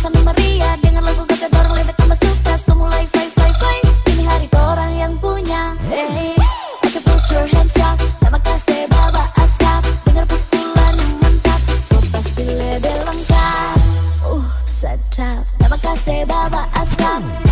suasana meriah dengan lagu gagah dorong lebih tambah suka. So mulai fly fly fly, ini hari torang yang punya. Hey, okay put your hands up, terima kasih bawa asap. Dengar pukulan yang mantap, so pasti lebih lengkap. Sedap, terima kasih bawa asap.